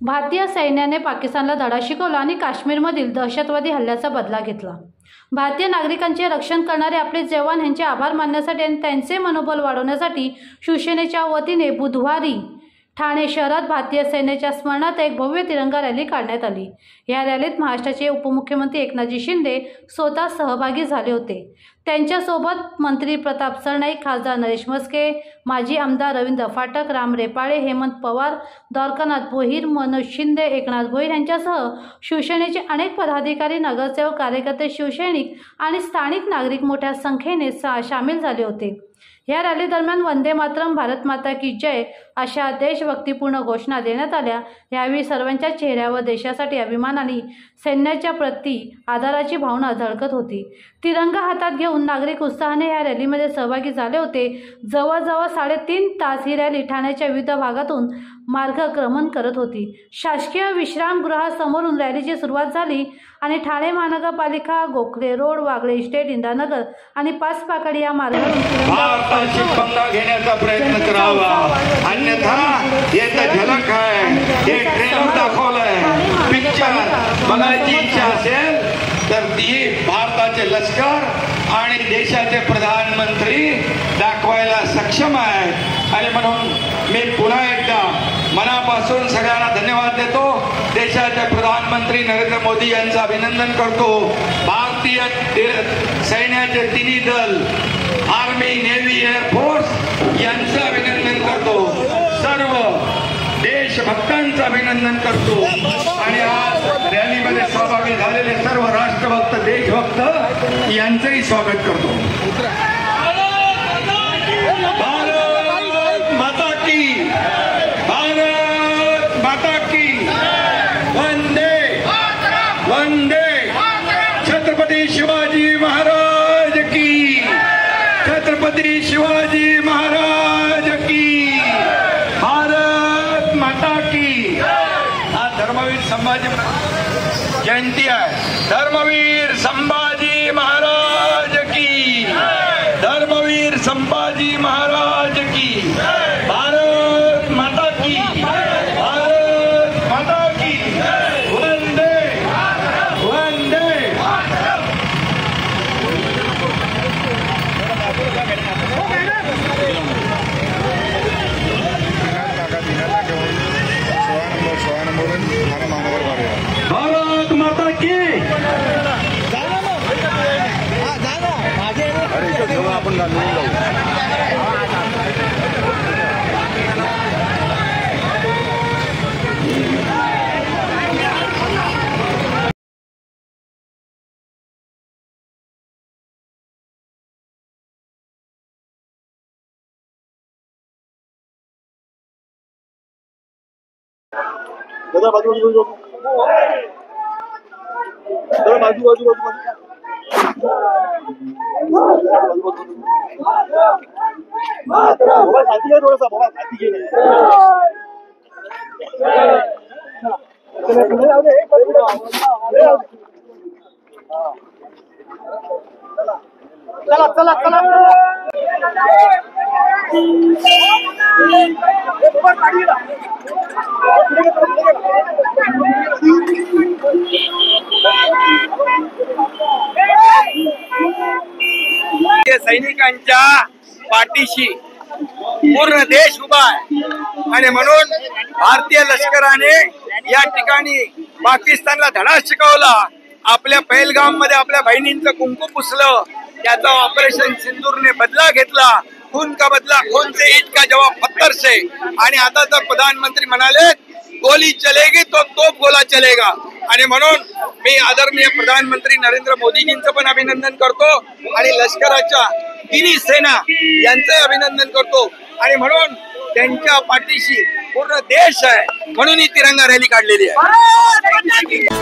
भारतीय सैन्याने पाकिस्तानला धडा शिकवला आणि काश्मीरमधील दहशतवादी हल्ल्याचा बदला घेतला। भारतीय नागरिकांचे रक्षण करणारे आपले जवान यांचे आभार मानण्यासाठी आणि त्यांचे मनोबल वाढवण्यासाठी शिवसेनेच्या वतीने बुधवारी ठाणे शहरात भारतीय सैन्याच्या स्मरणार्थ एक भव्य तिरंगा रॅली काढण्यात आली। या रॅलीत महाराष्ट्राचे उपमुख्यमंत्री एकनाथजी शिंदे स्वतः सहभागी झाले होते। त्यांच्यासोबत मंत्री प्रताप सरनाईक, खासदार नरेश म्हस्के, माजी आमदार रवींद्र फाटक, राम रेपाळे, हेमंत पवार, द्वारकानाथ भोईर, मनोज शिंदे, एकनाथ भोईर यांच्यासह शिवसेनेचे अनेक पदाधिकारी, नगरसेवक, कार्यकर्ते, शिवसैनिक आणि स्थानिक नागरिक मोठ्या संख्येने सामील झाले होते। या रॅली दरम्यान वंदे मातरम, भारत माता की जय अशा देशभक्तीपूर्ण घोषणा देण्यात आल्या। यावेळी सर्वांच्या चेहऱ्यावर देशासाठी अभिमान आणि सैन्याच्या प्रती आदराची भावना झळकत होती। तिरंगा हातात घेऊन नागरिक उत्साहाने या रॅलीमध्ये सहभागी झाले होते। जवळजवळ 3.5 तास ही रॅली ठाण्याच्या विविध भागातून मार्गक्रमण करत होती। शासकीय विश्रामगृहासमोरून रॅलीची सुरुवात झाली आणि ठाणे महानगरपालिका, गोखले रोड, वागळे इस्टेट, इंदिरानगर आणि पाचपाकडी या मार्गावरून तिरंगा घेण्याचा प्रयत्न करावा, अन्यथा येथे झलक आहे, हे ट्रेलर दाखवलंय, पिक्चर बघायची इच्छा असेल तर ती भारताचे लष्कर आणि देशाचे प्रधानमंत्री दाखवायला सक्षम आहे। आणि म्हणून मी पुन्हा एकदा मनापासून सगळ्यांना धन्यवाद देतो। देशाचे प्रधानमंत्री नरेंद्र मोदी यांचं अभिनंदन करतो। भारतीय सैन्याचे तिन्ही दल, आर्मी, नेव्ही, एअरफोर्स यांचं अभिनंदन करतो। सर्व देशभक्तांचं अभिनंदन करतो। आणि आज रॅलीमध्ये सहभागी झालेले सर्व राष्ट्रभक्त, देशभक्त यांचंही स्वागत करतो। भारत माता की, भारत माता की, वंदे वंदे, छत्रपती शिवाजी महाराज की, छत्रपती शिवाजी महाराज की, भारत माता की। आज धर्मवीर संभाजी जयंती आहे। धर्मवीर संभाजी महाराज की, धर्मवीर संभाजी महाराज की, भारत माता की, भारत माता की, वंदे वंदे। भारत माता की, आपण दादा बाजू बाजू दादा बाजू बाजू बाजू बाबा साथी घे, थोडासा बाबा साथी घे। चला चला चला सैनिकांच्या पाठीशी पूर्ण देश उभा आहे। आणि म्हणून भारतीय लष्कराने या ठिकाणी पाकिस्तानला धडा शिकवला। आपल्या पहलगाम मध्ये आपल्या बहिणींचं कुंकू पुसलं, त्याचा ऑपरेशन सिंदूरने बदला घेतला। खून का बदला खून से, ईद का जवाब पत्थर से। आणि आता तर प्रधानमंत्री म्हणाले गोली चलेगी तो तोप गोला चलेगा। आणि म्हणून मी आदरणीय प्रधानमंत्री नरेंद्र मोदीजींचं पण अभिनंदन करतो आणि लष्कराच्या तिन्ही सेना यांचं अभिनंदन करतो। आणि म्हणून त्यांच्या पाठीशी पूर्ण देश आहे, म्हणून ही तिरंगा रॅली काढलेली आहे।